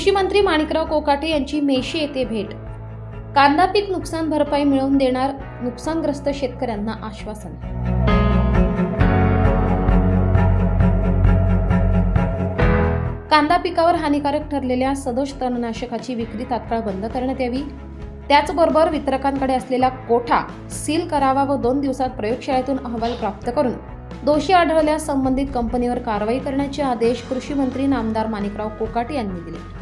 कृषी मंत्री माणिकराव कोकाटे यांची मेशी येथे भेट। कांदा पीक नुकसान भरपाई मिळवून देणार, नुकसानग्रस्त शेतकऱ्यांना आश्वासन। कांदा पिकावर हानिकारक ठरलेल्या सदोष तणनाशकाची विक्री तात्काळ बंद करण्यात यावी। त्याचबरोबर वितरकांकडे असलेला कोठा सील करावा व 2 दिवसात प्रयोगशाळेतून अहवाल प्राप्त करून दोषी आढळल्यास संबंधित कंपनीवर कारवाई करण्याचे आदेश कृषी मंत्री नामदार माणिकराव कोकाटे यांनी दिले।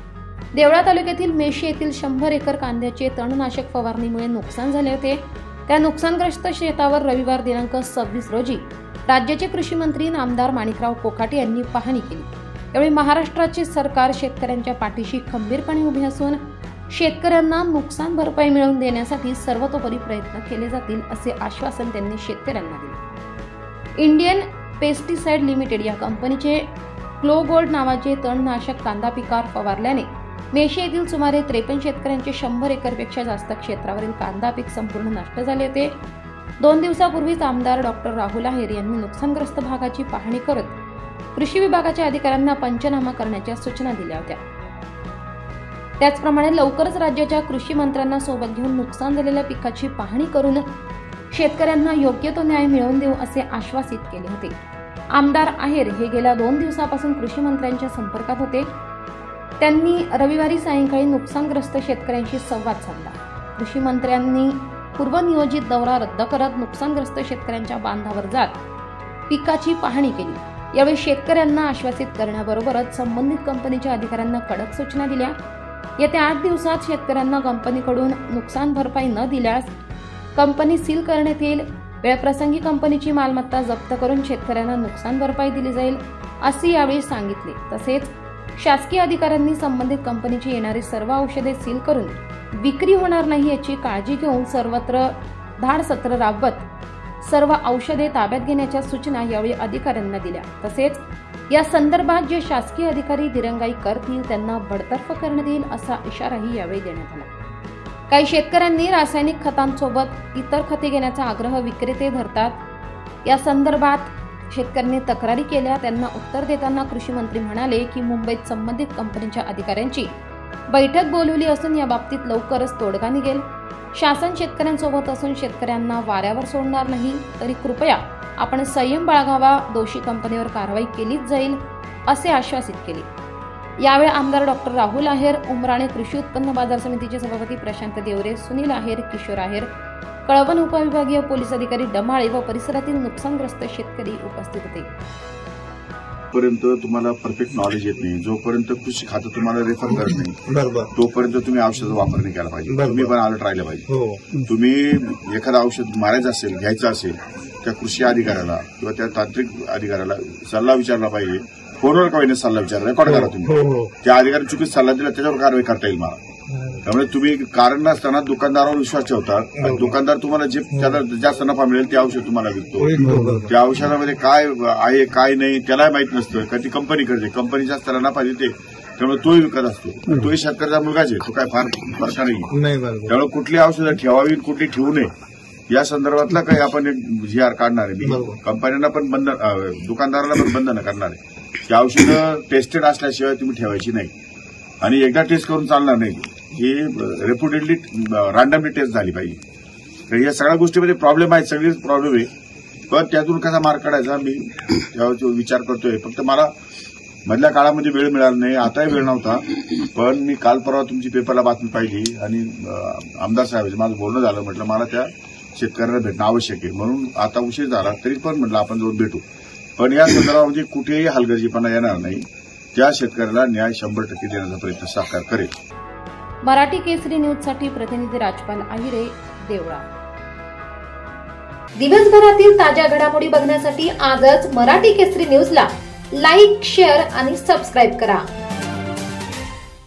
देवळा तालुक्यातील मेशी येथील 100 एकर कांद्याचे तणनाशक फवारणीमुळे नुकसान झाले होते। त्या नुकसानग्रस्त शेतावर रविवार दिनांक 26 रोजी राज्याचे कृषी मंत्री नामदार माणिकराव कोकाटे यांनी पाहणी केली। यावेळी महाराष्ट्राचे सरकार शेतकऱ्यांच्या पाठीशी खंबीरपणे उभे असून शेतकऱ्यांना नुकसान भरपाई मिळवून देण्यासाठी सर्वतोपरी प्रयत्न केले जातील असे आश्वासन त्यांनी शेतकऱ्यांना दिले। इंडियन पेस्टिसाइड लिमिटेड या कंपनीचे क्लो गोल्ड नावाचे तणनाशक कांदा पिकावर फवारल्याने मेशी येथील सुमारे 53 शेतकऱ्यांचे 100 एकरपेक्षा जास्त क्षेत्रावरील कांदा पीक संपूर्ण नष्ट झाले होते। 2 दिवसापूर्वीच आमदार डॉक्टर राहुल आहेर यांनी नुकसानग्रस्त भागाची पाहणी करत कृषी विभागाच्या अधिकाऱ्यांना पंचनामा करण्याच्या सूचना दिल्या होत्या। त्याचप्रमाणे लवकरच राज्याच्या कृषी मंत्र्यांना सोबत घेऊन नुकसान झालेल्या पिकाची पाहणी करून शेतकऱ्यांना योग्य तो न्याय मिळवून देऊ असे आश्वासित केले होते। आमदार आहेर हे गेल्या 2 दिवसापासून कृषी मंत्र्यांच्या संपर्कात होते। त्यांनी रविवारी सायंकाळी नुकसानग्रस्त शेतकऱ्यांशी संवाद साधला। कृषी मंत्र्यांनी पूर्वनियोजित दौरा रद्द करत नुकसानग्रस्त शेतकऱ्यांच्या बांधावर जात पिकाची पाहणी केली। यावेळी शेतकऱ्यांना आश्वासित करण्याबरोबरच संबंधित कंपनीच्या अधिकाऱ्यांना कडक सूचना दिल्या। येत्या 8 दिवसात शेतकऱ्यांना कंपनीकडून नुकसान भरपाई न दिल्यास कंपनी सील करण्यात येईल। वेळप्रसंगी कंपनीची मालमत्ता जप्त करून शेतकऱ्यांना नुकसान भरपाई दिली जाईल असे यावेळी सांगितले। तसेच शासकीय अधिकाऱ्यांनी संबंधित कंपनीची येणारी सर्व औषधे सील करून विक्री होणार नाही याची काळजी घेऊन सर्वत्र धाड सत्र राबवत सर्व औषधे ताब्यात घेण्याच्या सूचना यावेळी अधिकाऱ्यांना दिल्या। तसेच या संदर्भात जे शासकीय अधिकारी दिरंगाई करतील त्यांना बडतर्फ करण्यात येईल असा इशाराही यावेळी देण्यात आला। काही शेतकऱ्यांनी रासायनिक खतांसोबत इतर खते घेण्याचा आग्रह विक्रेते धरतात। या संदर्भात शेतकऱ्यांनी तक्रारी केल्या। त्यांना उत्तर देताना कृषी मंत्री म्हणाले की मुंबईत संबंधित कंपनीच्या अधिकाऱ्यांची बैठक बोलवली असून या बाबतीत लवकरच तोडगा निघेल। शासन शेतकऱ्यांसोबत असून शेतकऱ्यांना वाऱ्यावर सोडणार नाही, तरी कृपया आपण संयम बाळगावा, दोषी कंपनीवर कारवाई केलीच जाईल असे आश्वासित केले। यावेळी आमदार डॉक्टर राहुल आहेर, उमराणे कृषी उत्पन्न बाजार समितीचे सभापती प्रशांत देवरे, सुनील आहेर, किशोर आहेर, कळवण उपविभागीय पोलीस अधिकारी डमाळे व परिसरातील नुकसानग्रस्त शेतकरी उपस्थित होते। पर्यंत तुम्हाला परफेक्ट नॉलेज येत नाही, जोपर्यंत कृषी खातं तुम्हाला रेफर करत नाही तोपर्यंत तुम्ही औषध वापर नाही केला पाहिजे। तुम्ही पण अलर्ट राहिलं पाहिजे। तुम्ही एखादं औषध मारायचं असेल, घ्यायचं असेल, त्या कृषी अधिकाऱ्याला किंवा त्या तांत्रिक अधिकाऱ्याला सल्ला विचारला पाहिजे। फोनवर का होईना सल्ला विचारला, रेकॉर्ड करा तुम्ही। त्या अधिकारी चुकीचा सल्ला दिला त्याच्यावर कारवाई करता येईल मला। त्यामुळे तुम्ही कारण नसताना दुकानदारावर विश्वास ठेवता। दुकानदार तुम्हाला जे त्याला जास्त नफा मिळेल ते औषध तुम्हाला विकतो। त्या औषधामध्ये काय आहे काय नाही त्याला माहित नसतं। कधी कंपनी करते, कंपनी जास्त त्याला नफा देते, त्यामुळे तोही विकत असतो। तोही शेतकऱ्याचा मुलगाच आहे, तो काय फार फरक नाही। त्यामुळे कुठली औषधं ठेवावी कुठली ठेवू नये या संदर्भातला काही आपण एक GR काढणार आहे। कंपन्यांना पण बंधन, दुकानदाराला पण बंधन करणार आहे की औषधं टेस्टेड असल्याशिवाय तुम्ही ठेवायची नाही आणि एकदा टेस्ट करून चालणार नाही। ही रेप्युटेडली रँडमली टेस्ट झाली पाहिजे। तर या सगळ्या गोष्टीमध्ये प्रॉब्लेम आहेत, सगळेच प्रॉब्लेम आहे, पण त्यातून कसा मार्ग काढायचा मी त्यावर विचार करतोय। फक्त मला मधल्या काळामध्ये वेळ मिळाला नाही, आताही वेळ नव्हता, पण मी काल परवा तुमची पेपरला बातमी पाहिली आणि आमदार साहेब माझं बोलणं झालं, म्हटलं मला त्या शेतकऱ्यांना भेटणं आवश्यक आहे, म्हणून आता उशीर झाला तरी पण म्हटलं आपण जाऊन भेटू। पण या संदर्भामध्ये कुठेही हलगर्जीपणा येणार नाही, त्या शेतकऱ्याला न्याय 100% देण्याचा प्रयत्न सरकार करेल। मराठी केसरी न्यूजसाठी प्रतिनिधी राजपाल आहिरे, देवळा। दिवसभरातील ताज्या घडामोडी बघण्यासाठी आजच मराठी केसरी न्यूजला लाईक, शेअर आणि सबस्क्राईब करा।